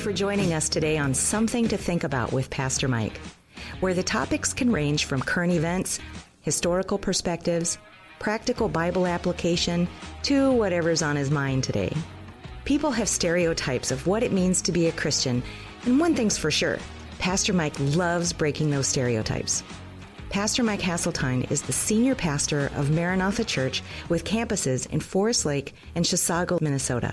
for joining us today on Something to Think About with Pastor Mike, where the topics can range from current events, historical perspectives, practical Bible application, to whatever's on his mind today. People have stereotypes of what it means to be a Christian, and one thing's for sure, Pastor Mike loves breaking those stereotypes. Pastor Mike Hasseltine is the senior pastor of Maranatha Church with campuses in Forest Lake and Chisago, Minnesota.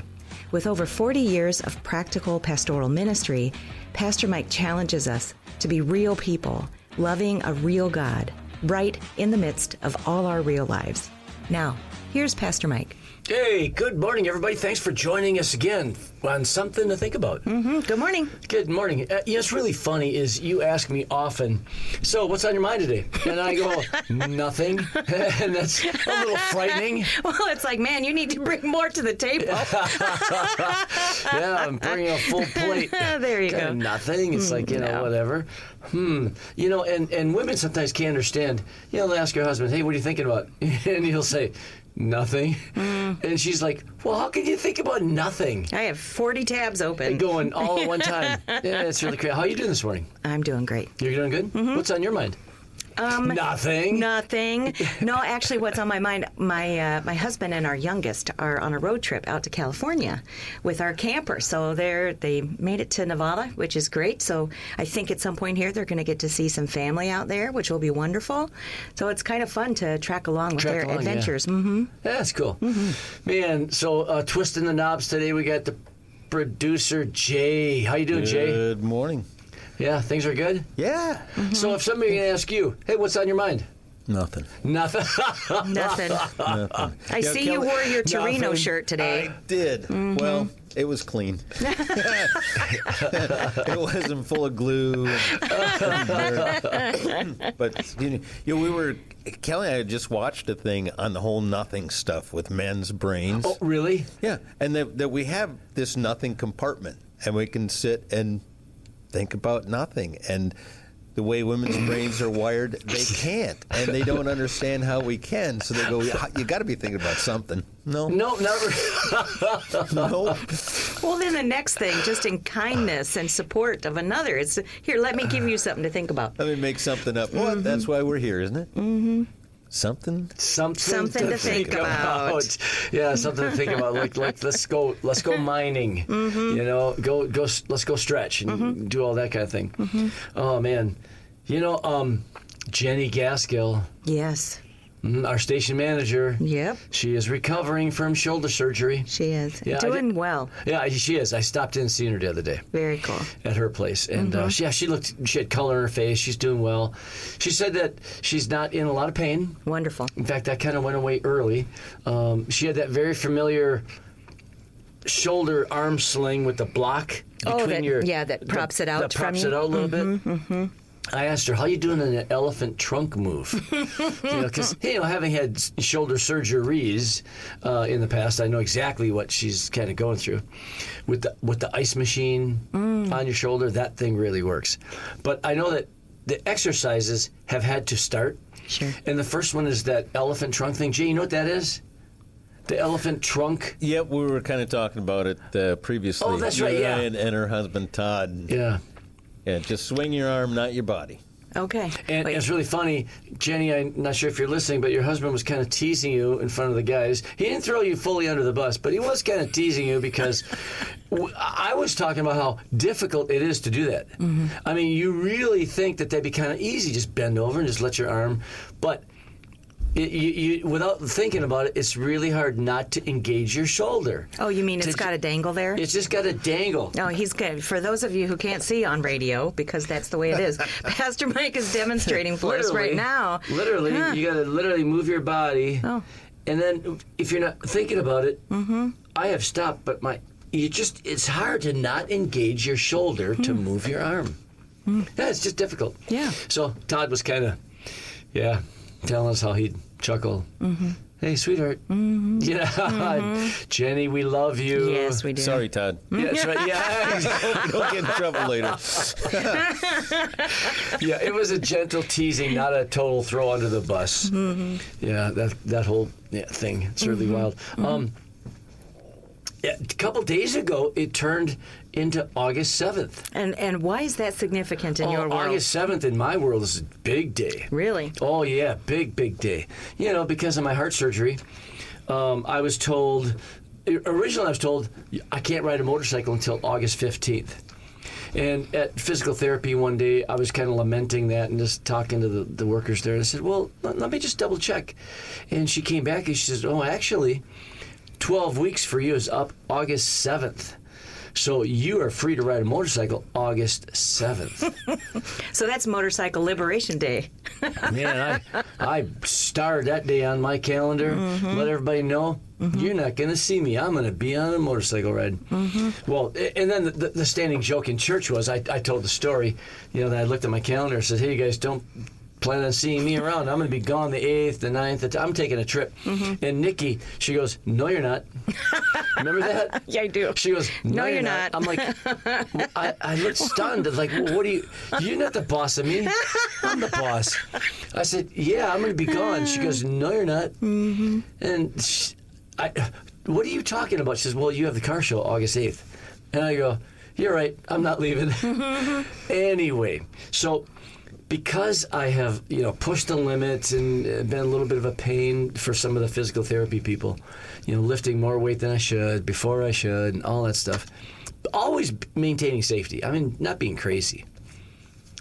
With over 40 years of practical pastoral ministry, Pastor Mike challenges us to be real people, loving a real God, right in the midst of all our real lives. Now, here's Pastor Mike. Hey, good morning, everybody. Thanks for joining us again on Something to Think About. Good morning. Good morning. What's really funny is you ask me often, so what's on your mind today? And I go, nothing. And that's a little frightening. Well, it's like, man, you need to bring more to the table. Yeah, I'm bringing a full plate. There you go. Nothing. It's like, whatever. And women sometimes can't understand. They'll ask your husband, hey, what are you thinking about? And he'll say, nothing. And she's like, well, how can you think about nothing? I have 40 tabs open. And going all at one time. Yeah, it's really crazy. How are you doing this morning? I'm doing great. You're doing good? What's on your mind? Nothing. Nothing. No, actually, what's on my mind, my husband and our youngest are on a road trip out to California with our camper. So they made it to Nevada, which is great. So I think at some point here they're going to get to see some family out there, which will be wonderful. So it's kind of fun to track along with their adventures. Yeah. Yeah, that's cool. Man, so twisting the knobs today, we got the producer, Jay. How you doing, Jay? Good morning. Yeah, things are good? Yeah. So if somebody can ask you, hey, what's on your mind? Nothing. Nothing. Nothing. I see Kelly, you wore your Torino shirt today. I did. Well, it was clean. It wasn't full of glue. But Kelly and I had just watched a thing on the whole nothing stuff with men's brains. Oh, really? Yeah, and that we have this nothing compartment, and we can sit and think about nothing. And the way women's brains are wired, they can't, and they don't understand how we can. So they go, you got to be thinking about something. No, never. No. Well, then the next thing, just in kindness and support of another, it's here. Let me give you something to think about. Let me make something up. What? That's why we're here, isn't it? Mm-hmm. Something to think about. Yeah, something to think about. Like let's go mining. Let's go stretch and do all that kind of thing. Oh man, Jenny Gaskill. Yes. Our station manager. Yep. She is recovering from shoulder surgery. She is. Doing well. Yeah, she is. I stopped in and seen her the other day. Very cool. At her place. And she had color in her face. She's doing well. She said that she's not in a lot of pain. Wonderful. In fact, that kind of went away early. She had that very familiar shoulder arm sling with the block between that props it out that props it out a little bit. I asked her, how you doing in an elephant trunk move? Because, having had shoulder surgeries in the past, I know exactly what she's kind of going through. With the ice machine on your shoulder, that thing really works. But I know that the exercises have had to start. Sure. And the first one is that elephant trunk thing. Jay, you know what that is? The elephant trunk? Yep, we were kind of talking about it previously. Oh, that's right, yeah. And her husband, Todd. Yeah. Yeah, just swing your arm, not your body. Okay. And it's really funny, Jenny, I'm not sure if you're listening, but your husband was kind of teasing you in front of the guys. He didn't throw you fully under the bus, but he was kind of teasing you because I was talking about how difficult it is to do that. I mean, you really think that that'd be kind of easy, just bend over and just let your arm, but you without thinking about it, it's really hard not to engage your shoulder. Oh, you mean it's got to dangle there? It's just got to dangle. Oh, he's good. For those of you who can't see on radio, because that's the way it is, Pastor Mike is demonstrating for us right now. Literally, you got to literally move your body. Oh. And then if you're not thinking about it, I have stopped, but it's hard to not engage your shoulder to move your arm. Yeah, it's just difficult. Yeah. So Todd was kind of, telling us how he'd chuckle. Hey, sweetheart. Jenny, we love you. Yes, we do. Sorry, Todd. Yeah, that's right. Yeah. Don't get in trouble later. Yeah, it was a gentle teasing, not a total throw under the bus. Yeah, that whole thing. It's really wild. a couple days ago, it turned into August 7th. And why is that significant in your world? August 7th in my world is a big day. Really? Oh, yeah, big day. Because of my heart surgery, I was told, originally I was told, I can't ride a motorcycle until August 15th. And at physical therapy one day, I was kind of lamenting that and just talking to the workers there. And I said, well, let me just double check. And she came back and she says, oh, actually, 12 weeks for you is up August 7th. So you are free to ride a motorcycle August 7th. So that's Motorcycle Liberation Day. Man, I starred that day on my calendar. Let everybody know, you're not going to see me. I'm going to be on a motorcycle ride. Well, and then the standing joke in church was, I told the story, that I looked at my calendar and said, hey, you guys don't plan on seeing me around. I'm going to be gone the 8th, the 9th. I'm taking a trip. And Nikki, she goes, no, you're not. Remember that? Yeah, I do. She goes, no, you're not. I'm like, I looked stunned. Like, what you're not the boss of me. I'm the boss. I said, yeah, I'm going to be gone. She goes, no, you're not. And what are you talking about? She says, well, you have the car show August 8th. And I go, you're right. I'm not leaving. Anyway, so because I have, pushed the limits and been a little bit of a pain for some of the physical therapy people, lifting more weight than I should, before I should, and all that stuff, always maintaining safety. I mean, not being crazy.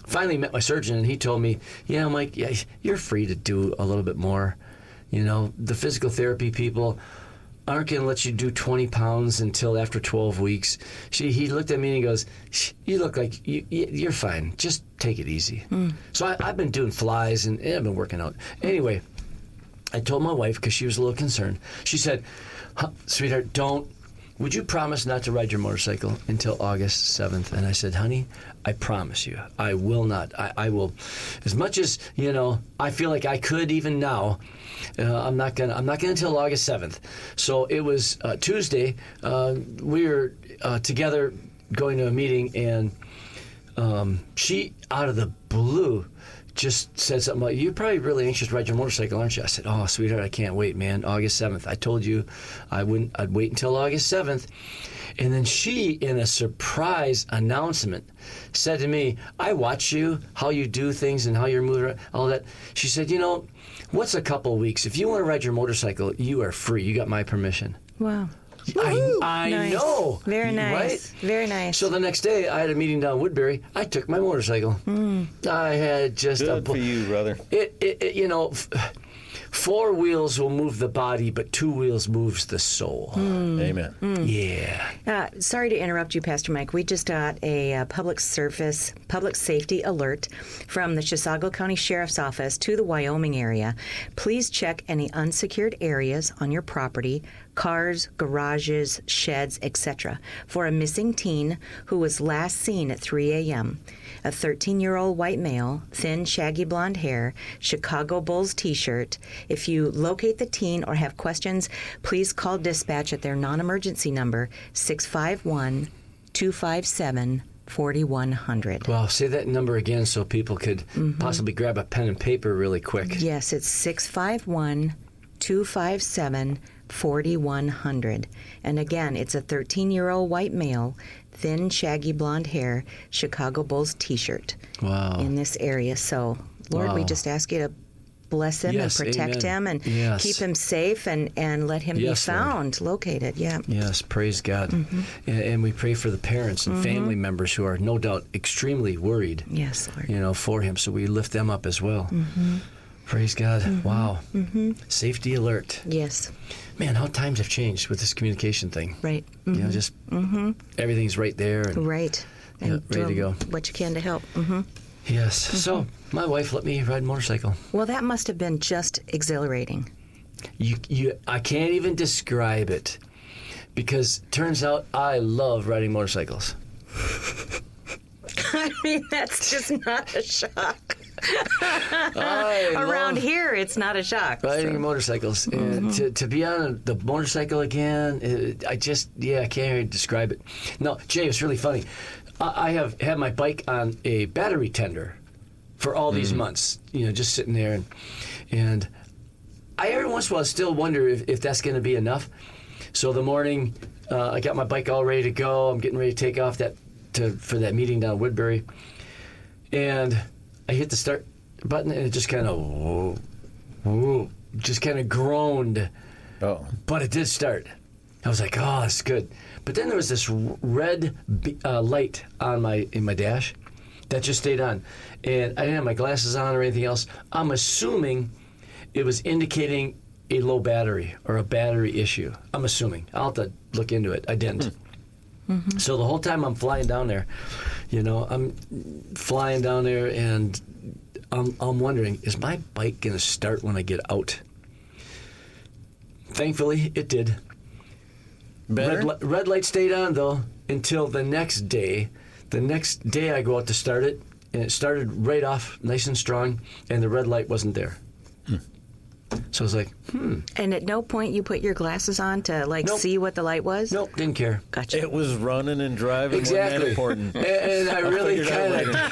Finally met my surgeon, and he told me, Mike, you're free to do a little bit more. The physical therapy people aren't going to let you do 20 pounds until after 12 weeks. He looked at me and he goes, you look like you're fine. Just take it easy. So I've been doing flies and I've been working out. Anyway, I told my wife, because she was a little concerned. She said, sweetheart, would you promise not to ride your motorcycle until August 7th? And I said, honey, I promise you, I will not. I will, as much as, I feel like I could even now, I'm not gonna until August 7th. So it was Tuesday. We were together going to a meeting, and she, out of the blue, just said something like, you're probably really anxious to ride your motorcycle, aren't you? I said, oh, sweetheart, I can't wait, man. August 7th. I told you I'd wait until August 7th. And then she, in a surprise announcement, said to me, I watch you, how you do things and how you're moving, all that. She said, what's a couple weeks? If you want to ride your motorcycle, you are free. You got my permission. Wow. I Nice. know. Very nice. Right? Very nice. So the next day, I had a meeting down Woodbury. I took my motorcycle. I had just Good for you, brother. Four wheels will move the body, but two wheels moves the soul. Amen. Yeah. Sorry to interrupt you, Pastor Mike. We just got a public safety alert from the Chisago County Sheriff's Office to the Wyoming area. Please check any unsecured areas on your property, cars, garages, sheds, etc., for a missing teen who was last seen at 3 a.m. A 13-year-old white male, thin, shaggy blonde hair, Chicago Bulls T-shirt. If you locate the teen or have questions, please call dispatch at their non-emergency number, 651-257-4100. Well, say that number again so people could possibly grab a pen and paper really quick. Yes, it's 651-257-4100. And again, it's a 13-year-old white male, thin, shaggy blonde hair, Chicago Bulls T-shirt. Wow. In this area. So, Lord, we Wow. just ask you to bless him Yes, and protect amen. him and Yes. keep him safe and let him Yes, be Lord. found, located. Yeah. Yes, praise God. And we pray for the parents and family members who are no doubt extremely worried, Yes, Lord. for him. So we lift them up as well. Praise God. Wow. Safety alert. Yes. Man, how times have changed with this communication thing. Right. Just everything's right there. And, Right. Yeah, And ready to do go. what you can to help. Yes. So my wife let me ride a motorcycle. Well, that must have been just exhilarating. I can't even describe it because turns out I love riding motorcycles. I mean, that's just not a shock. I Around love here, it's not a shock. riding motorcycles. And to be on the motorcycle again, I can't even describe it. No, Jay, it's really funny. I have had my bike on a battery tender for all these months, just sitting there. And I every once in a while still wonder if that's going to be enough. So the morning I got my bike all ready to go. I'm getting ready to take off for that meeting down in Woodbury. And I hit the start button, and it just kind of, just kind of groaned. Oh. But it did start. I was like, oh, that's good. But then there was this red light in my dash that just stayed on. And I didn't have my glasses on or anything else. I'm assuming it was indicating a low battery or a battery issue. I'm assuming. I'll have to look into it. I didn't. Mm-hmm. So the whole time I'm flying down there, I'm flying down there, and I'm wondering, is my bike going to start when I get out? Thankfully, it did. Better? Red light stayed on, though, until the next day. The next day I go out to start it, and it started right off nice and strong, and the red light wasn't there. So I was like, And at no point you put your glasses on to Nope. see what the light was? Nope, didn't care. Gotcha. It was running and driving. Exactly. Wasn't that important? And I really figured out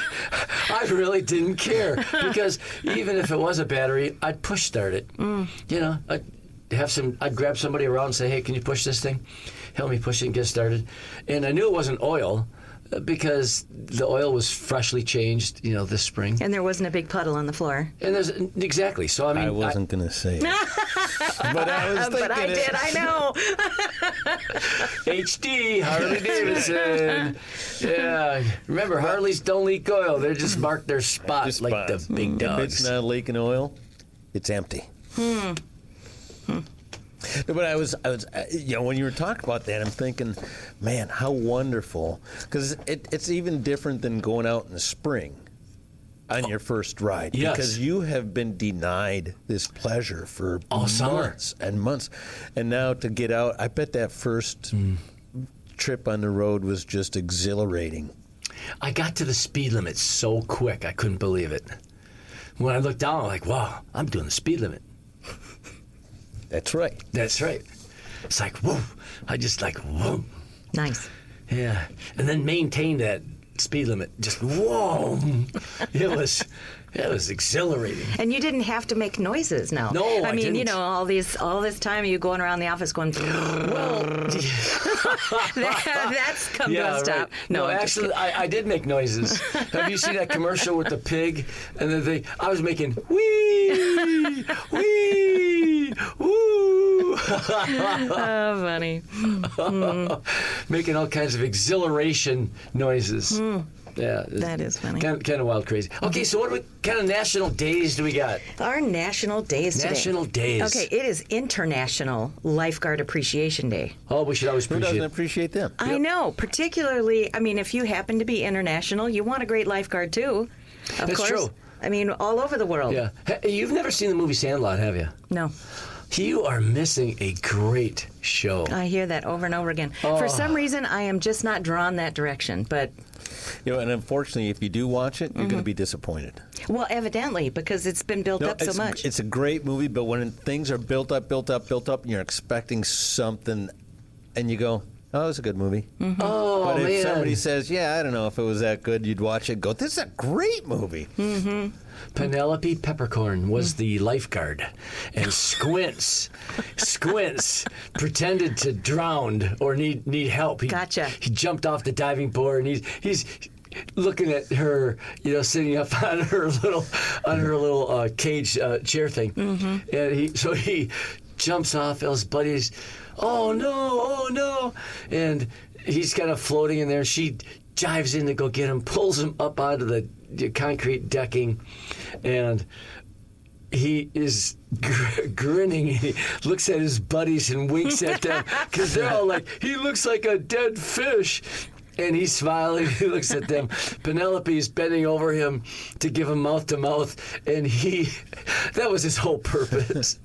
I really didn't care, because even if it was a battery, I'd push start it. I'd grab somebody around and say, hey, can you push this thing? Help me push it and get started. And I knew it wasn't oil, because the oil was freshly changed, this spring. And there wasn't a big puddle on the floor. And exactly. So I mean, I wasn't going to say it. But I was thinking But I it. did, I know. HD, Harley Davidson. Yeah. Remember, Harleys don't leak oil. They just mark their spot Just like spots. the big If dogs. it's not leaking oil, it's empty. No, but I was, when you were talking about that, I'm thinking, man, how wonderful. Because it's even different than going out in the spring on your first ride. Yes. Because you have been denied this pleasure for All summer. months and months. And now to get out, I bet that first trip on the road was just exhilarating. I got to the speed limit so quick, I couldn't believe it. When I looked down, I'm like, wow, I'm doing the speed limit. That's right. That's right. It's like, whoa. I just like, whoa. Nice. Yeah. And then maintain that speed limit. Just, whoa. It was exhilarating. And you didn't have to make noises now. No, I mean, didn't. all this time you going around the office going, Well, that's come to a stop. right. No, I'm just actually, kidding. I did make noises. Have you seen that commercial with the pig? And then I was making wee, wee, woo. Oh, funny. Making all kinds of exhilaration noises. Yeah, That is funny. Kind of wild, crazy. Okay, so what kind of national days do we got? Our national days today. National days. Okay, it is International Lifeguard Appreciation Day. Oh, we should always Who appreciate doesn't appreciate them? I know, particularly, if you happen to be international, you want a great lifeguard too. Of That's course. true. All over the world. Yeah. Hey, you've never seen the movie Sandlot, have you? No. You are missing a great show. I hear that over and over again. For some reason, I am just not drawn that direction. But, And unfortunately, if you do watch it, you're going to be disappointed. well, evidently, because it's been built up so much. It's a great movie, but when things are built up, and you're expecting something, and you go, oh, it's a good movie. Oh, But if man. somebody says, yeah, I don't know if it was that good, you'd watch it and go, this is a great movie. Penelope Peppercorn was the lifeguard, and Squints pretended to drown or need help. Gotcha. He jumped off the diving board, and he's looking at her, sitting up on her little cage chair thing, and he jumps off. His buddies, oh no, and he's kind of floating in there. She dives in to go get him, pulls him up onto the concrete decking, and he is grinning. He looks at his buddies and winks at them because they're all like, he looks like a dead fish. And he's smiling. He looks at them. Penelope's bending over him to give him mouth to mouth, and that was his whole purpose.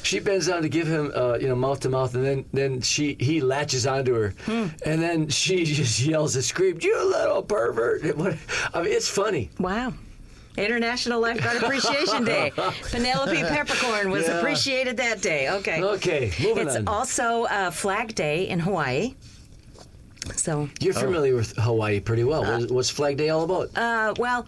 She bends down to give him, mouth to mouth, and then he latches onto her, and then she just yells and screams, "You little pervert!" It's funny. Wow. International Lifeguard Appreciation Day. Penelope Peppercorn was appreciated that day. Okay. Okay, moving on. It's also Flag Day in Hawaii. So You're familiar with Hawaii pretty well. What's Flag Day all about? well,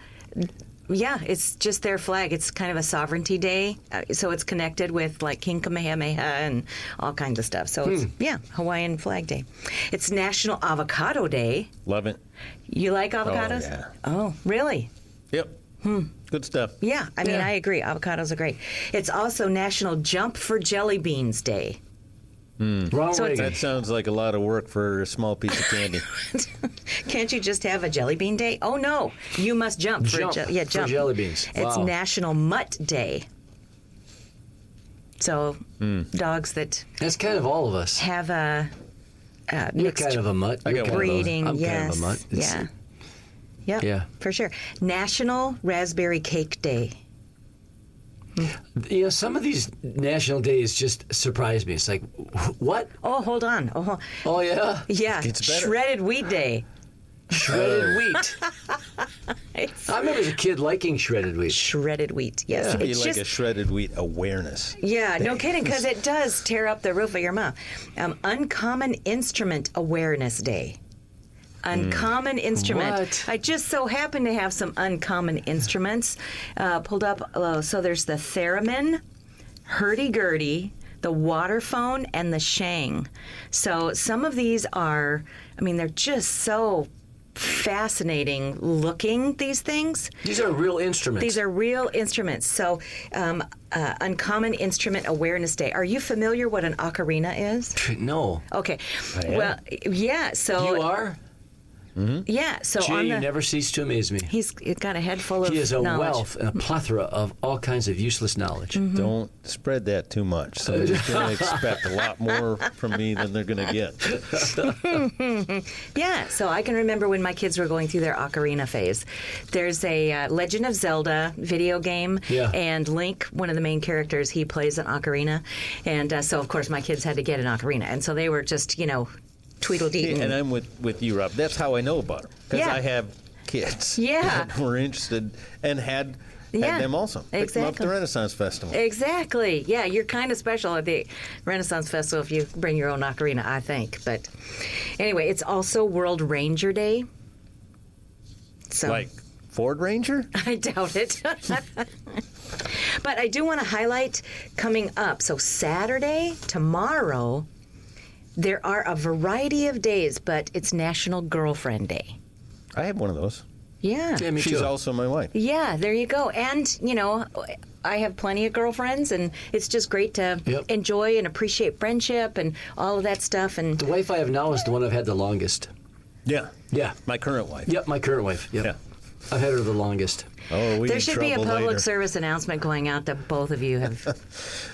Yeah, it's just their flag. It's kind of a sovereignty day, so it's connected with like King Kamehameha and all kinds of stuff. So it's Hawaiian Flag Day. It's National Avocado Day. Love it. You like avocados? Oh, yeah. Oh, really? Yep. Good stuff. Yeah, I mean, I agree. Avocados are great. It's also National Jump for Jelly Beans Day. Ronald Reagan. That sounds like a lot of work for a small piece of candy. Can't you just have a jelly bean day? Oh, no. You must jump for, Jump jump. for jelly beans. It's Wow. National Mutt Day. So dogs that That's kind of all of us. have a You're mixed kind of a mutt. I got one of those. breeding. I'm yes. kind of a mutt. It's- Yeah. Yep, Yeah. for sure. National Raspberry Cake Day. You know, some of these national days just surprise me. It's like, what? Oh, hold on. Oh, yeah? Yeah, Gets better. Shredded Wheat Day. Shredded wheat. It's I remember as a kid liking shredded wheat. shredded wheat. Yes, It'd be it's like just a shredded wheat awareness. yeah, no kidding, because it does tear up the roof of your mouth. Uncommon Instrument Awareness Day. Uncommon instrument. What? I just so happen to have some uncommon instruments pulled up. So there's the theremin, hurdy-gurdy, the waterphone, and the shang. So some of these are, I mean, they're just so fascinating looking, these things. These are real instruments. These are real instruments. So, Uncommon Instrument Awareness Day. Are you familiar what an ocarina is? No. Okay. am. Well, yeah. So You are? yeah. So Gee, on you the never cease to amaze me. he's got a head full of He is a knowledge. wealth and a plethora of all kinds of useless knowledge. Mm-hmm. Don't spread that too much. Somebody's going to expect a lot more from me than they're going to get. Yeah, so I can remember when my kids were going through their ocarina phase. There's a Legend of Zelda video game, Yeah. and Link, one of the main characters, he plays an ocarina. And so, of course, my kids had to get an ocarina. And so they were just, tweedledee. And I'm with you, Rob. That's how I know about them. Because Yeah. I have kids Yeah. that were interested and had Yeah, them also. Picked them up at the exactly. Renaissance Festival. Exactly. Yeah, you're kind of special at the Renaissance Festival if you bring your own ocarina, I think. But anyway, it's also World Ranger Day. So Like Ford Ranger? I doubt it. But I do want to highlight coming up. So Saturday, tomorrow, there are a variety of days, but it's National Girlfriend Day. I have one of those. Yeah. Yeah, me She's too. also my wife. Yeah, there you go. And, I have plenty of girlfriends, and it's just great to Yep. enjoy and appreciate friendship and all of that stuff. And The wife I have now is the one I've had the longest. Yeah. Yeah. My current wife. Yep, my current wife. Yep. Yeah. I've had her the longest. Oh, we there in should be a trouble public later. service announcement going out that both of you have,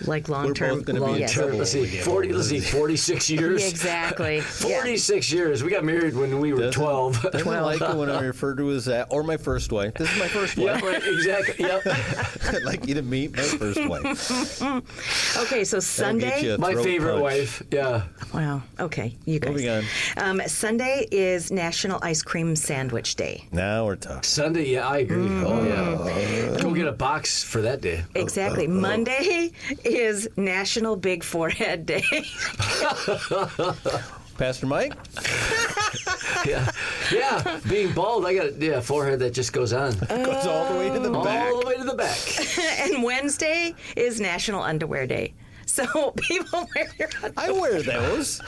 like, long-term. both gonna be in yes. trouble. Let's see, when we get 46 years. Exactly. Yeah. 46 years. We got married when we were Doesn't- 12. Doesn't like it when I refer to as that, or my first wife. This is my first Yeah, wife. right, exactly. Yep. I'd like you to meet my first wife. Okay, so That'll get Sunday. you a My throat favorite punch. wife. Yeah. Wow. Okay, you guys. Moving on. Sunday is National Ice Cream Sandwich Day. Now we're talking. Sunday, yeah, I agree. Oh, yeah. Go get a box for that day. Exactly. Monday is National Big Forehead Day. Pastor Mike? Yeah. Being bald, I got a forehead that just goes on. Goes all the way to the back. All the way to the back. And Wednesday is National Underwear Day. So people wear your I wear those.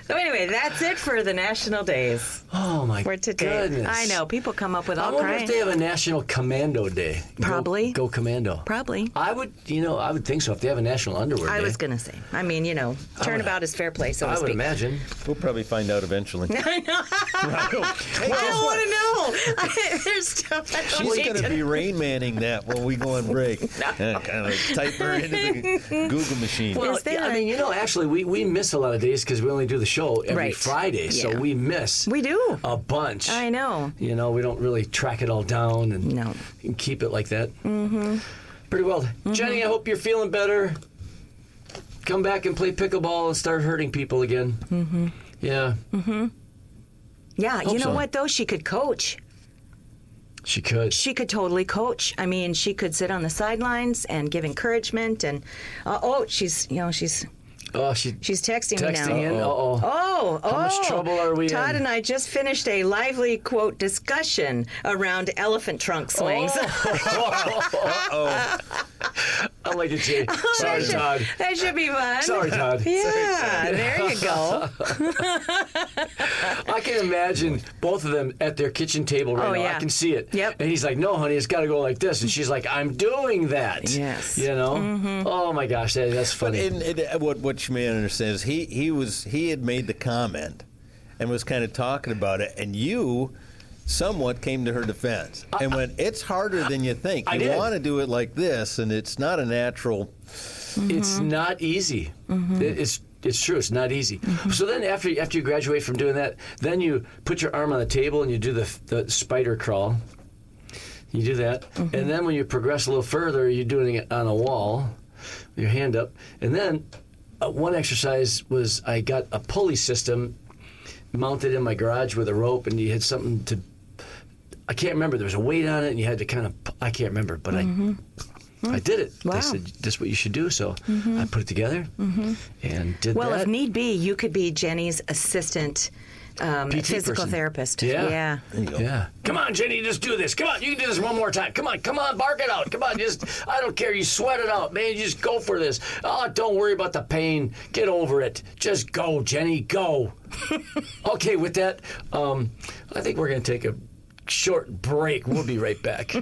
So anyway, that's it for the national days Oh, my for today. goodness. I know, people come up with I all wonder if kinds. they have a National Commando Day. Probably. Go Commando. Probably. I would think so if they have a National Underwear Day. I was going to say. I mean, turnabout is fair play, so to I would speak. imagine. We'll probably find out eventually. I know. Hey, I guess don't what? want to know. There's stuff I don't She's need going to be Rain Manning that when we go on break. Kind of type her into the Google machine. Well, Is there yeah, I a- mean, actually, we miss a lot of days because we only do the show every Right. Friday, so Yeah. we miss We do. a bunch. I know. We don't really track it all down and No. keep it like that. Mm-hmm. Pretty well. Jenny, I hope you're feeling better. Come back and play pickleball and start hurting people again. Mm-hmm. Yeah. Yeah, Hope you know so. what, though? She could coach. She could. She could totally coach. I mean, she could sit on the sidelines and give encouragement. And, she's Oh, she's texting me now. Texting in? Uh-oh. Oh, How much trouble are we Todd in? and I just finished a lively, quote, discussion around elephant trunk swings. I'm like a Jay. Sorry, Todd. That should be fun. Sorry, Todd. Yeah, there you go. I can imagine both of them at their kitchen table right now. Yeah. I can see it. Yep. And he's like, no, honey, it's got to go like this. And she's like, I'm doing that. Yes. You know? Mm-hmm. Oh, my gosh, that's funny. But what you may understand is he had made the comment and was kind of talking about it, and you somewhat came to her defense and went, it's harder than you think. I You did. want to do it like this, and it's not a natural... It's not easy. Mm-hmm. It's true. It's not easy. So then after you graduate from doing that, then you put your arm on the table and you do the spider crawl. You do that. And then when you progress a little further, you're doing it on a wall, with your hand up. And then one exercise was I got a pulley system mounted in my garage with a rope, and you had something to... I can't remember. There was a weight on it, and you had to kind of... I can't remember, but I did it. Wow. They said, this is what you should do. So I put it together and did Well, that. if need be, you could be Jenny's assistant PT physical person. therapist. Yeah. There you go. Yeah. Come on, Jenny, just do this. Come on, you can do this one more time. Come on, bark it out. Come on, I don't care. You sweat it out, man. You just go for this. Oh, don't worry about the pain. Get over it. Just go, Jenny, go. Okay, with that, I think we're going to take a short break. We'll be right back.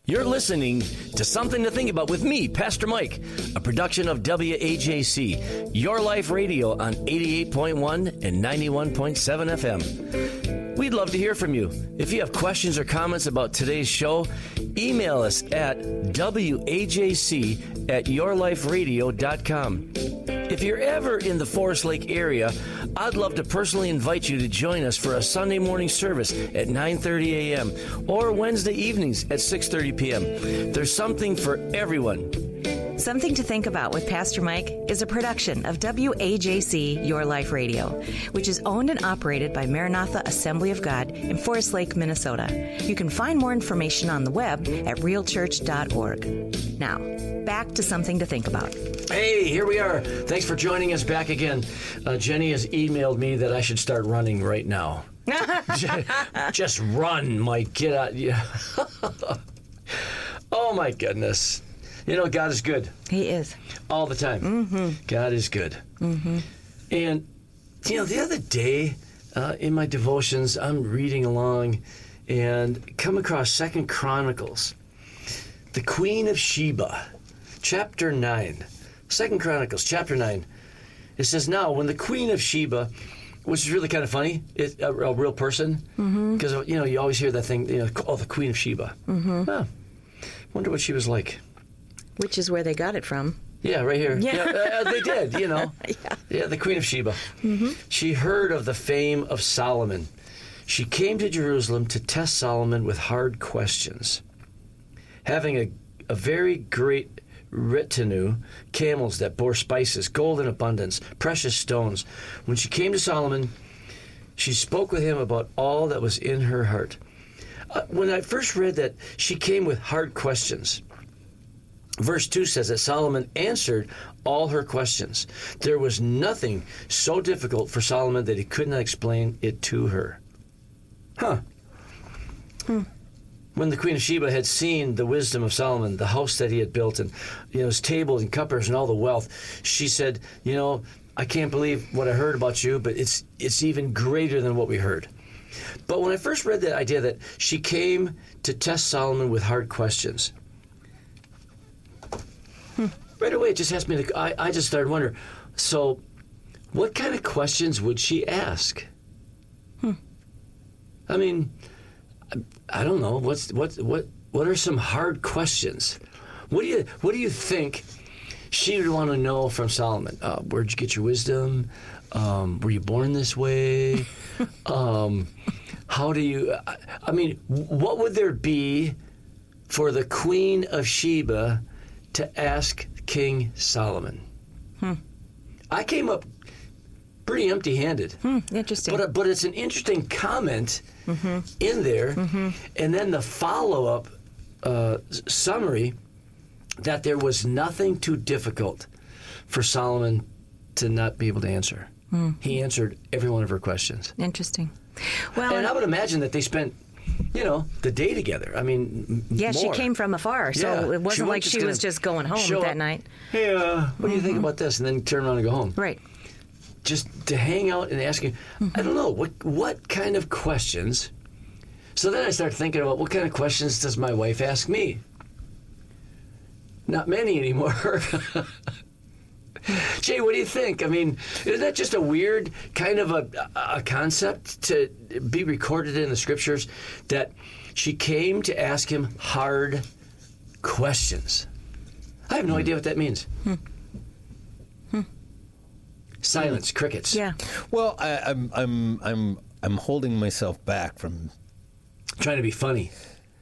You're listening to Something to Think About with me, Pastor Mike, a production of WAJC, Your Life Radio on 88.1 and 91.7 FM. We'd love to hear from you. If you have questions or comments about today's show, email us at wajc@yourliferadio.com. If you're ever in the Forest Lake area, I'd love to personally invite you to join us for a Sunday morning service at 9:30 a.m. or Wednesday evenings at 6:30 p.m. There's something for everyone. Something to Think About with Pastor Mike is a production of WAJC Your Life Radio, which is owned and operated by Maranatha Assembly of God in Forest Lake, Minnesota. You can find more information on the web at realchurch.org. Now, back to Something to Think About. Hey, here we are. Thanks for joining us back again. Jenny has emailed me that I should start running right now. Just run, Mike. Get out. Yeah. Oh, my goodness. You know, God is good. He is. All the time. Mm-hmm. God is good. Mm-hmm. And, you know, the other day in my devotions, I'm reading along and come across 2 Chronicles, the Queen of Sheba, chapter 9. 2 Chronicles, chapter 9. It says, now, when the Queen of Sheba, which is really kind of funny, a real person, because, you know, you always hear that thing, you know, oh, the Queen of Sheba. Mm-hmm. Oh, wonder what she was like. Which is where they got it from. Yeah, right here. Yeah. They did, you know. Yeah, the Queen of Sheba. Mm-hmm. She heard of the fame of Solomon. She came to Jerusalem to test Solomon with hard questions. Having a very great retinue, camels that bore spices, gold in abundance, precious stones. When she came to Solomon, she spoke with him about all that was in her heart. When I first read that she came with hard questions, Verse 2 says that Solomon answered all her questions. There was nothing so difficult for Solomon that he could not explain it to her. When the Queen of Sheba had seen the wisdom of Solomon, the house that he had built, and his tables and cupbearers and all the wealth, she said, I can't believe what I heard about you, but it's even greater than what we heard. But when I first read the idea that she came to test Solomon with hard questions, right away, it just asked me, I just started wondering, so what kind of questions would she ask? I mean, I don't know. What are some hard questions? What do you think she would want to know from Solomon? Where'd you get your wisdom? Were you born this way? How do you? I mean, what would there be for the Queen of Sheba to ask King Solomon? I came up pretty empty-handed. Interesting. But it's an interesting comment in there, and then the follow-up summary that there was nothing too difficult for Solomon to not be able to answer. He answered every one of her questions. Interesting. Well, And I would imagine that they spent, the day together. I mean, yeah, more. she came from afar, so Yeah. it wasn't like she was just going home that night. Hey, what do you think about this? And then turn around and go home. Right. Just to hang out and ask you, I don't know, what kind of questions. So then I start thinking about what kind of questions does my wife ask me? Not many anymore. Jay, what do you think? I mean, isn't that just a weird kind of a concept to be recorded in the scriptures that she came to ask him hard questions? I have no idea what that means. Silence, crickets. Yeah. Well, I'm holding myself back from Trying to be funny.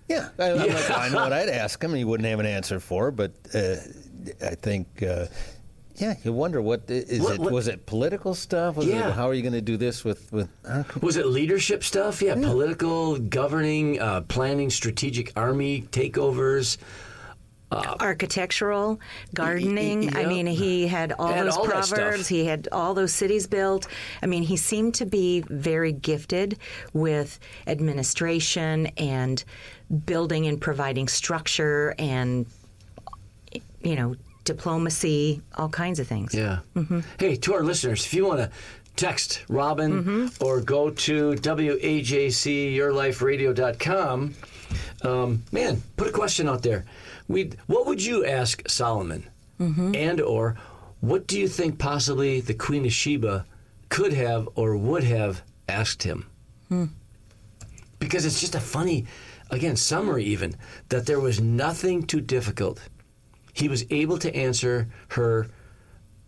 Yeah, I'm like, well, I know what I'd ask him. He wouldn't have an answer for, but I think, you wonder what is it? Was it political stuff? Was it, how are you going to do this with? Was it leadership stuff? Yeah, political, governing, planning, strategic army takeovers. Architectural, gardening. Yep. I mean, he had all Had those all that proverbs. stuff. He had all those cities built. I mean, he seemed to be very gifted with administration and building and providing structure and, diplomacy, all kinds of things. Yeah. Hey, to our listeners, if you want to text Robin or go to WAJCYourLifeRadio.com, man, put a question out there. What would you ask Solomon? And or what do you think possibly the Queen of Sheba could have or would have asked him? Because it's just a funny, again, summary even, that there was nothing too difficult. He was able to answer her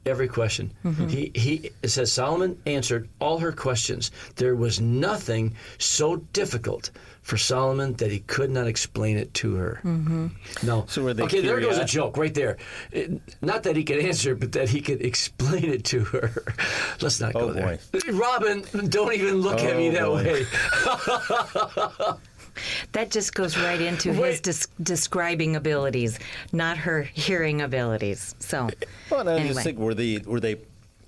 every question. It says Solomon answered all her questions. There was nothing so difficult for Solomon that he could not explain it to her. No. So were they okay, there goes a curious? joke right there. Not that he could answer, but that he could explain it to her. Let's not go there. Robin, don't even look at me that way. That just goes right into his describing abilities, not her hearing abilities. So, Well, I anyway. just think were they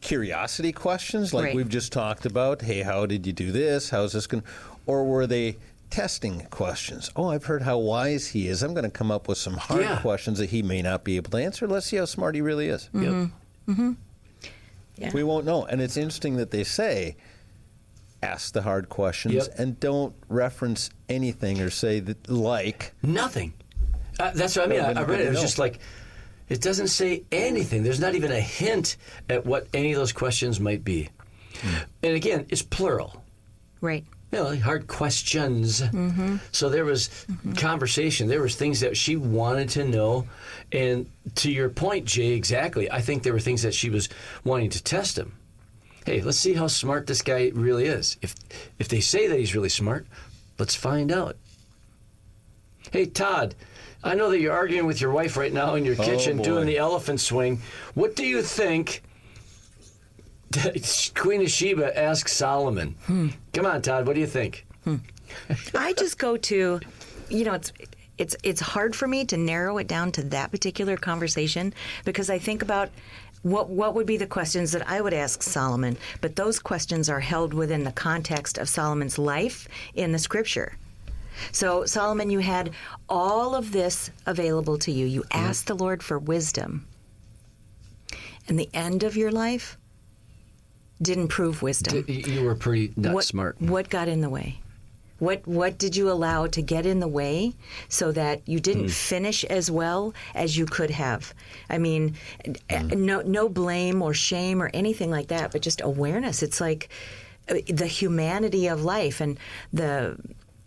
curiosity questions like Right. we've just talked about? Hey, how did you do this? How's this going? Or were they testing questions? Oh, I've heard how wise he is. I'm going to come up with some hard questions that he may not be able to answer. Let's see how smart he really is. Yep. Yeah. We won't know. And it's interesting that they say, ask the hard questions and don't reference anything or say that like. Nothing. That's what I mean. I read it. It was just like, it doesn't say anything. There's not even a hint at what any of those questions might be. And again, it's plural. Right. Like hard questions. So there was conversation. There was things that she wanted to know. And to your point, Jay, exactly, I think there were things that she was wanting to test him. Hey, let's see how smart this guy really is. If they say that he's really smart, let's find out. Hey, Todd, I know that you're arguing with your wife right now in your kitchen doing the elephant swing. What do you think Queen of Sheba asked Solomon? Come on, Todd, what do you think? I just go to, it's hard for me to narrow it down to that particular conversation because I think about what would be the questions that I would ask Solomon, but those questions are held within the context of Solomon's life in the Scripture. So, Solomon, you had all of this available to you. You asked the Lord for wisdom. And the end of your life didn't prove wisdom. You were pretty smart. What got in the way? What did you allow to get in the way so that you didn't finish as well as you could have? I mean, no blame or shame or anything like that, but just awareness. It's like the humanity of life and the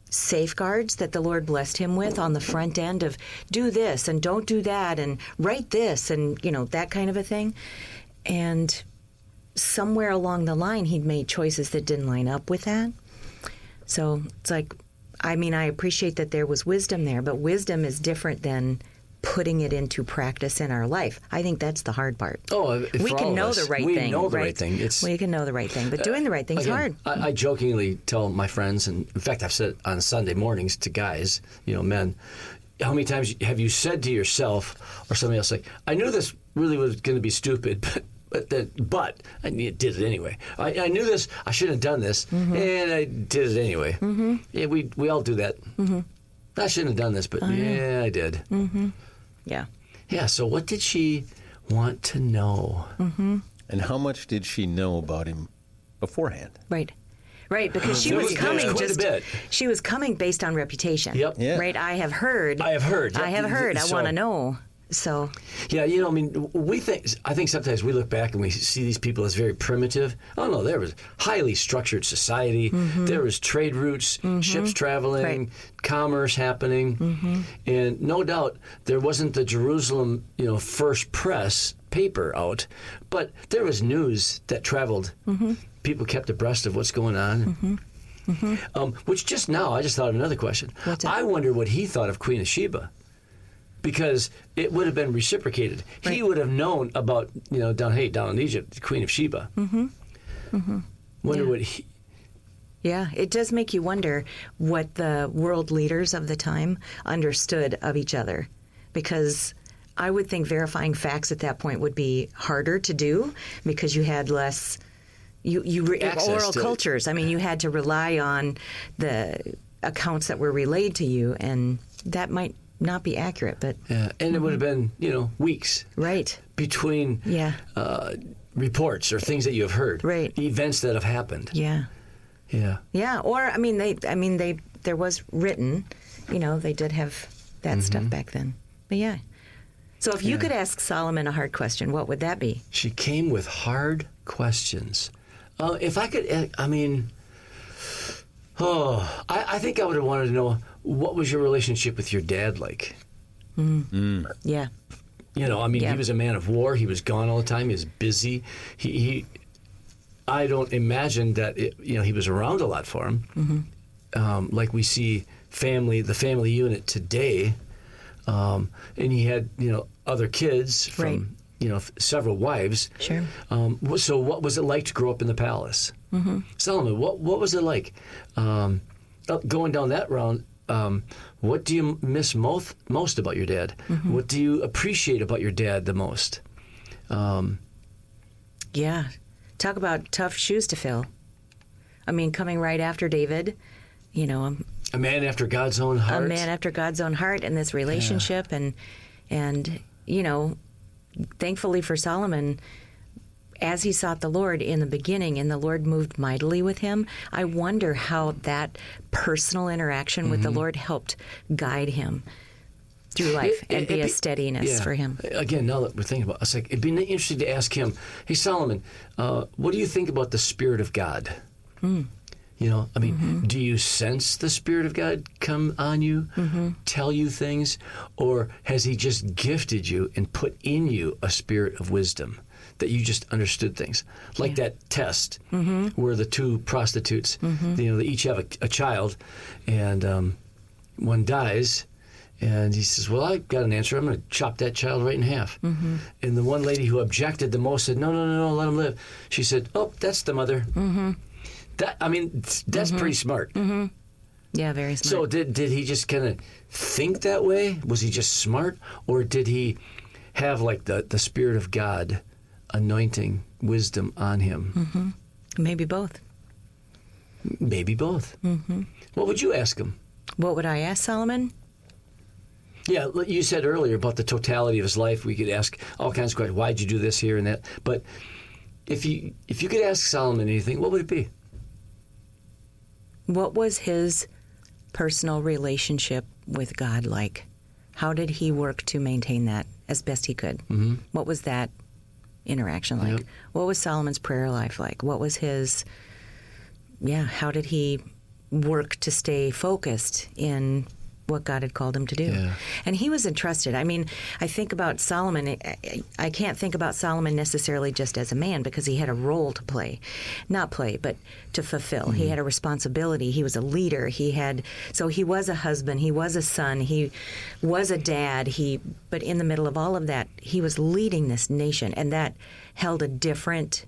safeguards that the Lord blessed him with on the front end of do this and don't do that and write this and, that kind of a thing. And somewhere along the line, he'd made choices that didn't line up with that. So it's like, I appreciate that there was wisdom there, but wisdom is different than putting it into practice in our life. I think that's the hard part. We can know the right thing. We know the right thing. We can know the right thing, but doing the right thing is hard. I jokingly tell my friends, and in fact, I've said it on Sunday mornings to guys, men, how many times have you said to yourself or somebody else, like, I knew this really was going to be stupid, but But I did it anyway. I knew this. I shouldn't have done this, and I did it anyway. Yeah, we all do that. I shouldn't have done this, but yeah, I did. Yeah. Yeah. So what did she want to know? And how much did she know about him beforehand? Right. Right, because she There was was coming quite a bit. she was coming based on reputation. Yep. Yeah. Right, I have heard. I have heard. I have heard. I So- want to know. So, Yeah, I mean, I think sometimes we look back and we see these people as very primitive. Oh no, there was highly structured society. There was trade routes, ships traveling, Right. commerce happening, and no doubt there wasn't the Jerusalem, first press paper out, but there was news that traveled. People kept abreast of what's going on. Which just now, I just thought of another question. What's that? I wonder what he thought of Queen of Sheba. Because it would have been reciprocated. He Right. would have known about, down in Egypt, the Queen of Sheba. Wonder Yeah. what he... yeah, it does make you wonder what the world leaders of the time understood of each other. Because I would think verifying facts at that point would be harder to do because you had less Access oral to it. cultures. I mean, you had to rely on the accounts that were relayed to you, and that might not be accurate, but Yeah, and it would have been, weeks right. between Yeah. reports or things that you have heard. Right. Events that have happened. Yeah. Yeah. Yeah, or there was written, they did have that stuff back then. But yeah. So if you could ask Solomon a hard question, what would that be? She came with hard questions. If I could, I think I would have wanted to know, what was your relationship with your dad like? Yeah. Yeah. He was a man of war. He was gone all the time. He was busy. I don't imagine that, he was around a lot for him. Like we see the family unit today. And he had, other kids from, several wives. Sure. So what was it like to grow up in the palace? Solomon, what was it like? Going down that round, what do you miss most about your dad? What do you appreciate about your dad the most? Yeah. Talk about tough shoes to fill. Coming right after David, A man after God's own heart. a man after God's own heart in this relationship, and thankfully for Solomon, as he sought the Lord in the beginning, and the Lord moved mightily with him, I wonder how that personal interaction with the Lord helped guide him through life and be a steadiness for him. Again, now that we're thinking about it, it's like, it'd be interesting to ask him, hey, Solomon, what do you think about the Spirit of God? Do you sense the Spirit of God come on you, tell you things, or has he just gifted you and put in you a spirit of wisdom that you just understood things? Like that test where the two prostitutes, they each have a child, and one dies, and he says, well, I got an answer. I'm going to chop that child right in half. And the one lady who objected the most said, no, let him live. She said, oh, that's the mother. That's pretty smart. Yeah, very smart. So did he just kind of think that way? Was he just smart? Or did he have like the Spirit of God anointing wisdom on him? Maybe both. Maybe both. What would you ask him? What would I ask Solomon? Yeah, you said earlier about the totality of his life. We could ask all kinds of questions. Why'd you do this here and that? But if you could ask Solomon anything, what would it be? What was his personal relationship with God like? How did he work to maintain that as best he could? What was that interaction like? Yep. What was Solomon's prayer life like? What was his, how did he work to stay focused in what God had called him to do? Yeah. And he was entrusted. I think about Solomon, I can't think about Solomon necessarily just as a man, because he had a role to play. Not play, but to fulfill. He had a responsibility. He was a leader. So he was a husband. He was a son. He was a dad. But in the middle of all of that, he was leading this nation, and that held a different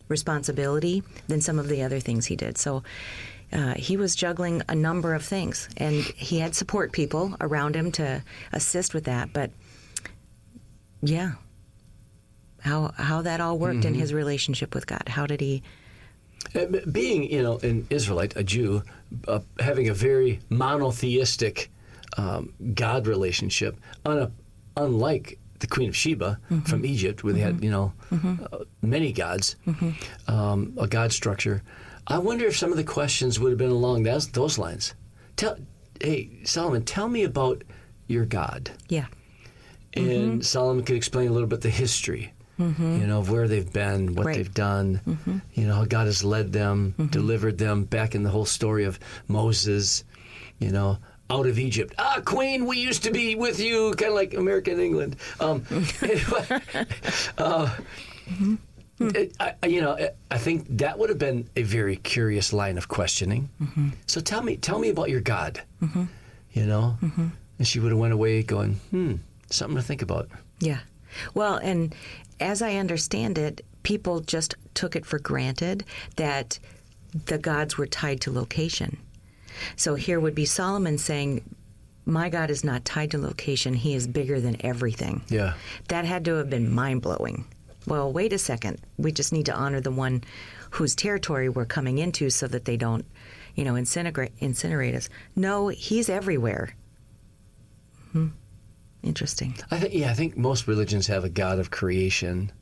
responsibility than some of the other things he did. So he was juggling a number of things, and he had support people around him to assist with that. But how that all worked in his relationship with God. How did he? Being, an Israelite, a Jew, having a very monotheistic God relationship, unlike the Queen of Sheba from Egypt, where they had, many gods, a God structure. I wonder if some of the questions would have been along those lines. Hey, Solomon, tell me about your God. Yeah. And Solomon could explain a little bit the history, of where they've been, what they've done, how God has led them, delivered them, back in the whole story of Moses, out of Egypt. Queen, we used to be with you, kind of like American England. I think that would have been a very curious line of questioning. So tell me about your God, And she would have went away going, something to think about. Yeah. Well, and as I understand it, people just took it for granted that the gods were tied to location. So here would be Solomon saying, my God is not tied to location. He is bigger than everything. Yeah. That had to have been mind-blowing. Well, wait a second. We just need to honor the one whose territory we're coming into so that they don't, incinerate us. No, he's everywhere. Interesting. I think most religions have a God of creation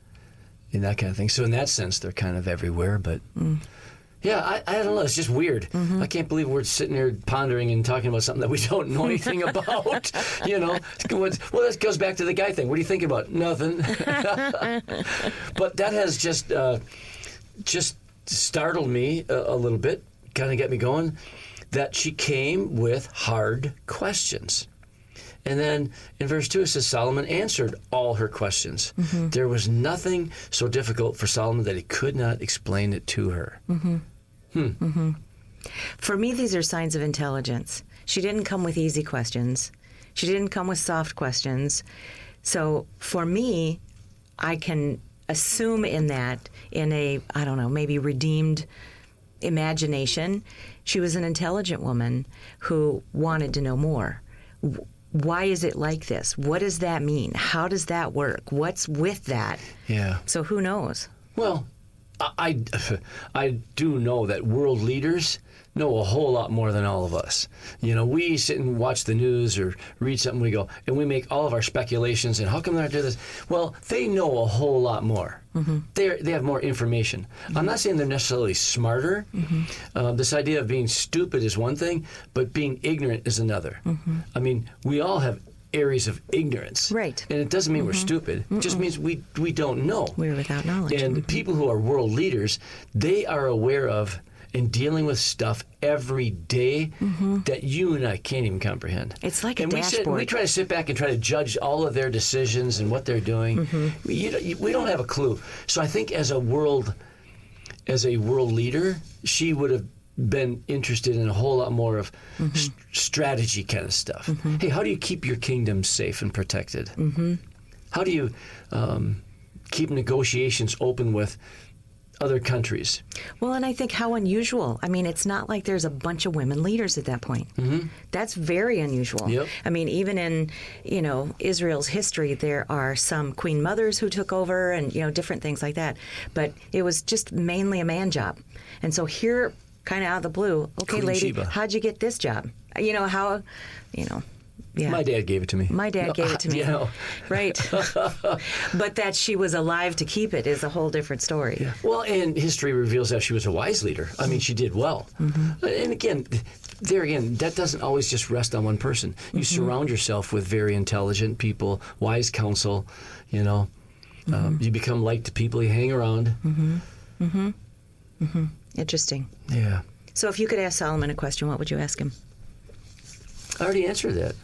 and that kind of thing. So in that sense, they're kind of everywhere. But I don't know. It's just weird. I can't believe we're sitting here pondering and talking about something that we don't know anything about. Well, this goes back to the guy thing. What do you think about? Nothing. But that has just startled me a little bit, kind of get me going, that she came with hard questions. And then in verse 2 it says Solomon answered all her questions. There was nothing so difficult for Solomon that he could not explain it to her. For me, these are signs of intelligence. She didn't come with easy questions. She didn't come with soft questions. So for me, I can assume in a, maybe redeemed imagination, she was an intelligent woman who wanted to know more. Why is it like this? What does that mean? How does that work? What's with that? Yeah. So who knows? Well, I do know that world leaders know a whole lot more than all of us. We sit and watch the news or read something, we go, and we make all of our speculations, and how come they're not doing this? Well, they know a whole lot more. They have more information. I'm not saying they're necessarily smarter. This idea of being stupid is one thing, but being ignorant is another. I mean, we all have areas of ignorance. Right. And it doesn't mean we're stupid. It just means we don't know. We're without knowledge. And people who are world leaders, they are aware of and dealing with stuff every day that you and I can't even comprehend. It's like a dashboard. We try to sit back and try to judge all of their decisions and what they're doing. We don't have a clue. So I think as a world leader, she would have been interested in a whole lot more of strategy kind of stuff. Hey, how do you keep your kingdom safe and protected? How do you keep negotiations open with other countries? Well, and I think how unusual. I mean, it's not like there's a bunch of women leaders at that point. That's very unusual. Yep. I mean, even in, Israel's history, there are some queen mothers who took over and, different things like that. But it was just mainly a man job. And so here, kind of out of the blue, okay, Queen lady, Sheba. how'd you get this job? Yeah. My dad gave it to me. My dad gave it to me. Right. But that she was alive to keep it is a whole different story. Yeah. Well, and history reveals that she was a wise leader. I mean, she did well. And again, that doesn't always just rest on one person. You surround yourself with very intelligent people, wise counsel, you become like the people you hang around. Interesting. Yeah. So if you could ask Solomon a question, what would you ask him? I already answered that.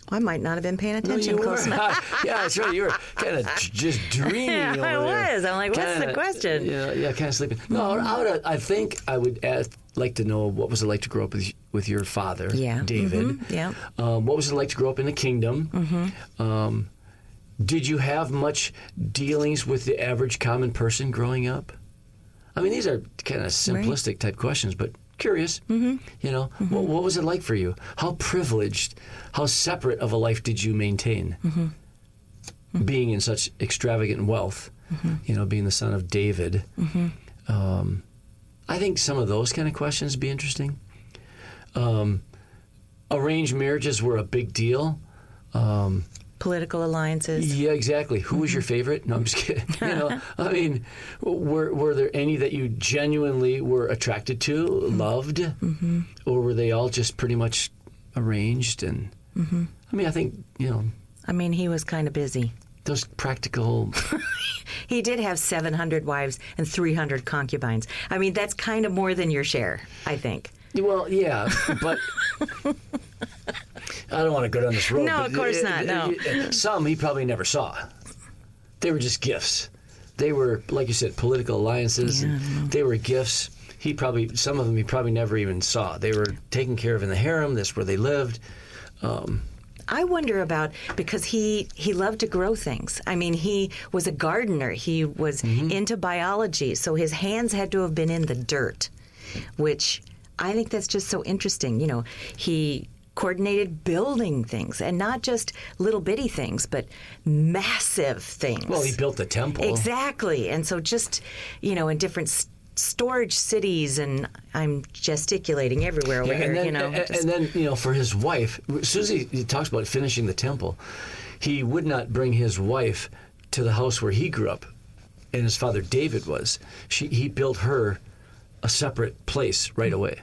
I might not have been paying attention close enough. Yeah, that's right. You were kind of just dreaming over there. I was. I'm like, what's the question? Yeah, kind of sleeping. No, I think I would like to know what was it like to grow up with your father, David. Yeah. What was it like to grow up in the kingdom? Did you have much dealings with the average common person growing up? I mean, these are kind of simplistic type questions, but curious. What was it like for you? How privileged, how separate of a life did you maintain? being in such extravagant wealth, being the son of David. I think some of those kind of questions would be interesting. Arranged marriages were a big deal. Political alliances. Yeah, exactly. Who was your favorite? No, I'm just kidding. I mean, were there any that you genuinely were attracted to, loved, or were they all just pretty much arranged? And I mean, I think I mean, he was kind of busy. Those practical. He did have 700 wives and 300 concubines. I mean, that's kind of more than your share, I think. Well, yeah, but I don't want to go down this road. No, of course not. No. Some he probably never saw. They were just gifts. They were, like you said, political alliances. Yeah, and they were gifts. Some of them he probably never even saw. They were taken care of in the harem. That's where they lived. I wonder about, because he loved to grow things. I mean, he was a gardener. He was into biology, so his hands had to have been in the dirt, which I think that's just so interesting. He coordinated building things, and not just little bitty things, but massive things. Well, he built the temple. Exactly. And so just, in different storage cities, and I'm gesticulating everywhere over here, And then, for his wife, as soon as he talks about finishing the temple, he would not bring his wife to the house where he grew up, and his father David was. He built her a separate place right away.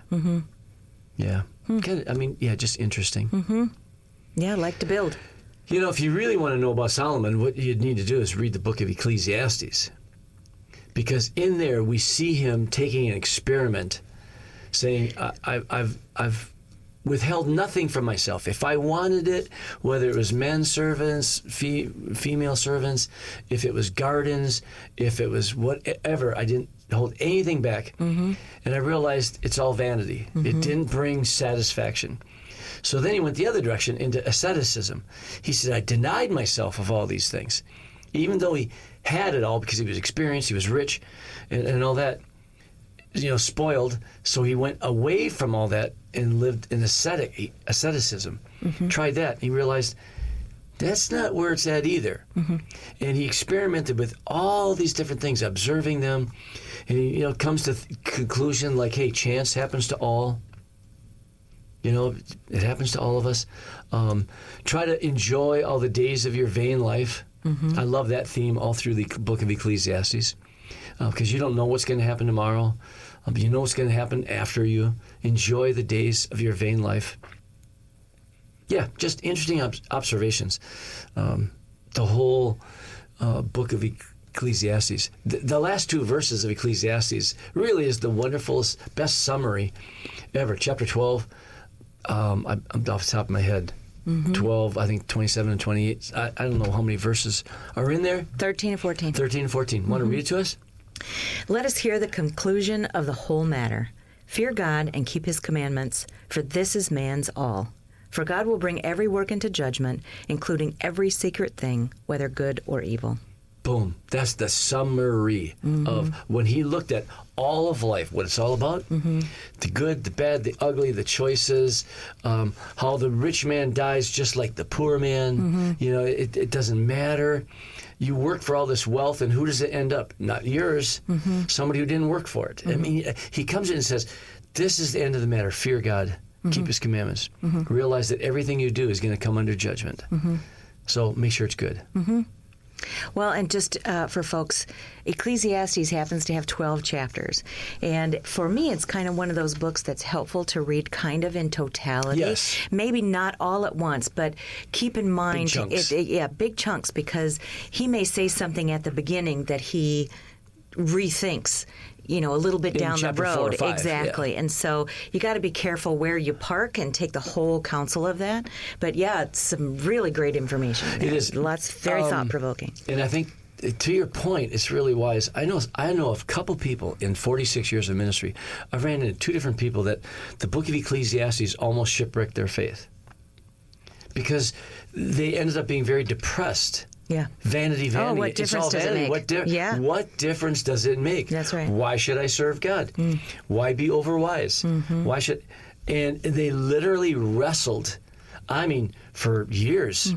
Yeah. Just interesting. Yeah, I like to build. If you really want to know about Solomon, what you'd need to do is read the book of Ecclesiastes. Because in there we see him taking an experiment, saying, I've withheld nothing from myself. If I wanted it, whether it was men servants, female servants, if it was gardens, if it was whatever, I didn't hold anything back. And I realized it's all vanity. It didn't bring satisfaction. So then he went the other direction into asceticism. He said, I denied myself of all these things. Even though he had it all because he was experienced, he was rich, and all that, spoiled. So he went away from all that and lived in asceticism. Tried that. He realized that's not where it's at either. And he experimented with all these different things, observing them, and he comes to conclusion like, hey, chance happens to all. It happens to all of us. Try to enjoy all the days of your vain life. I love that theme all through the book of Ecclesiastes, because you don't know what's going to happen tomorrow. You know what's going to happen after you. Enjoy the days of your vain life. Yeah, just interesting observations. The whole book of Ecclesiastes. The last two verses of Ecclesiastes really is the wonderfulest, best summary ever. Chapter 12, I'm off the top of my head. 12, I think 27 and 28. I don't know how many verses are in there. 13 and 14. 13 and 14. Want to read it to us? Let us hear the conclusion of the whole matter. Fear God and keep his commandments, for this is man's all. For God will bring every work into judgment, including every secret thing, whether good or evil. Boom. That's the summary of when he looked at all of life, what it's all about. The good, the bad, the ugly, the choices, how the rich man dies just like the poor man. It doesn't matter. You work for all this wealth, and who does it end up? Not yours. Somebody who didn't work for it. I mean, he comes in and says, this is the end of the matter. Fear God. Keep his commandments. Realize that everything you do is going to come under judgment. So make sure it's good. Well, and just for folks, Ecclesiastes happens to have 12 chapters. And for me, it's kind of one of those books that's helpful to read kind of in totality. Yes. Maybe not all at once, but keep in mind, big chunks. Big chunks, because he may say something at the beginning that he rethinks, a little bit down the road. 4 or 5, exactly. Yeah. And so you got to be careful where you park and take the whole counsel of that. But yeah, it's some really great information there. It is. Lots, very thought-provoking. And I think, to your point, it's really wise. I know of a couple people in 46 years of ministry. I've ran into 2 different people that the book of Ecclesiastes almost shipwrecked their faith because they ended up being very depressed. Yeah. Vanity. Oh, what difference does it make? What difference does it make? That's right. Why should I serve God? Why be overwise? Why should... And they literally wrestled, for years.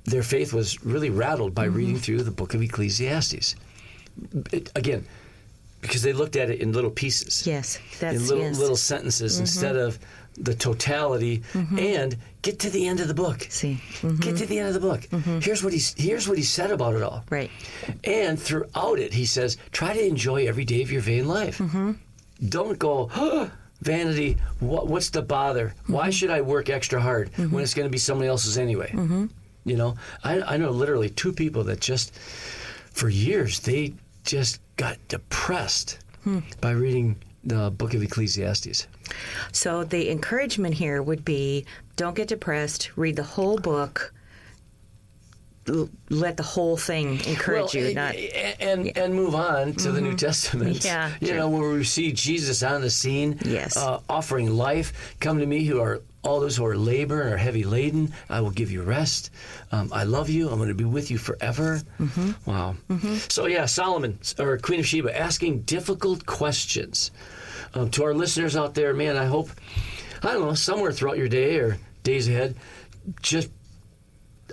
their faith was really rattled by reading through the book of Ecclesiastes. Again, because they looked at it in little pieces. Yes, that's in little sentences instead of the totality. And get to the end of the book. Get to the end of the book. Here's what he said about it all. Right. And throughout it, he says, try to enjoy every day of your vain life. Don't go, vanity, what's the bother? Why should I work extra hard when it's going to be somebody else's anyway? You know, I know literally 2 people that just, for years, they just got depressed by reading the book of Ecclesiastes. So the encouragement here would be, don't get depressed, read the whole book, let the whole thing encourage you. And move on to the New Testament. Yeah, you know, where we see Jesus on the scene, offering life. Come to me who are all those who are labor and are heavy laden. I will give you rest. I love you. I'm going to be with you forever. Wow. So yeah, Solomon, or Queen of Sheba, asking difficult questions. To our listeners out there, man, I hope, I don't know, somewhere throughout your day or days ahead,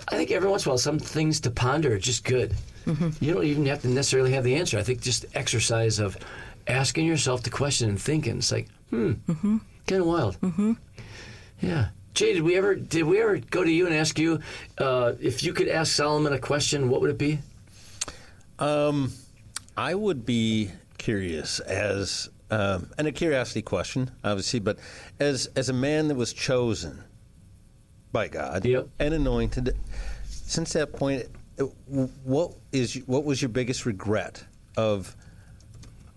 I think every once in a while, some things to ponder are just good. You don't even have to necessarily have the answer. I think just the exercise of asking yourself the question and thinking, it's like, kind of wild. Yeah. Jay, did we ever go to you and ask you if you could ask Solomon a question, what would it be? I would be curious and a curiosity question, obviously, but as a man that was chosen by God and anointed, since that point, what was your biggest regret of,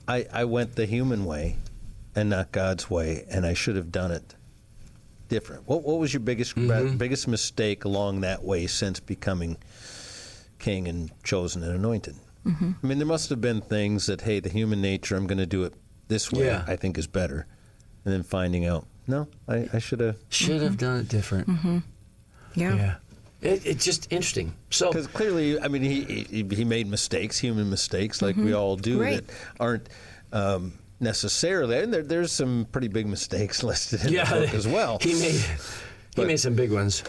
I went the human way and not God's way, and I should have done it different? What was your biggest biggest mistake along that way since becoming king and chosen and anointed? I mean, there must have been things that, hey, the human nature, I'm going to do it this way, I think is better. And then finding out, no, I should have done it different. Yeah. It's just interesting. So, because clearly, I mean, he made mistakes, human mistakes, like we all do, that aren't necessarily. And there's some pretty big mistakes listed in the book as well. He made some big ones.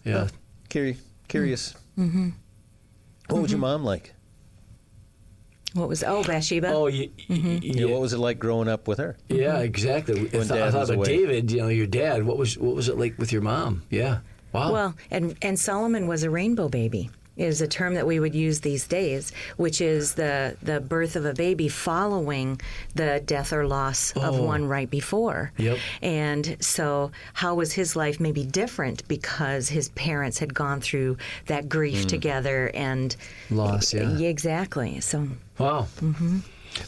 Yeah. Curious. What was your mom like? What was Bathsheba? Oh, what was it like growing up with her? Yeah, exactly. I thought about David, your dad. What was it like with your mom? Yeah. Wow. Well, and Solomon was a rainbow baby, is a term that we would use these days, which is the birth of a baby following the death or loss of one right before. Yep. And so how was his life maybe different because his parents had gone through that grief together and loss, exactly. So wow.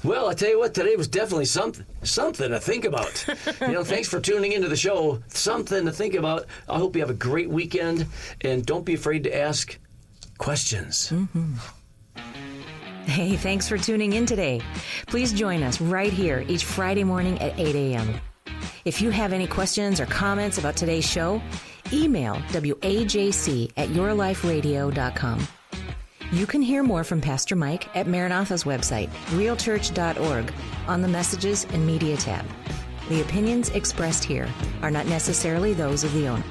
Well, I tell you what, today was definitely something to think about. Thanks for tuning into the show. Something to think about. I hope you have a great weekend, and don't be afraid to ask questions. Hey, thanks for tuning in today. Please join us right here each Friday morning at 8 a.m. If you have any questions or comments about today's show, email wajc@yourliferadio.com. You can hear more from Pastor Mike at Maranatha's website, realchurch.org, on the Messages and Media tab. The opinions expressed here are not necessarily those of the owner.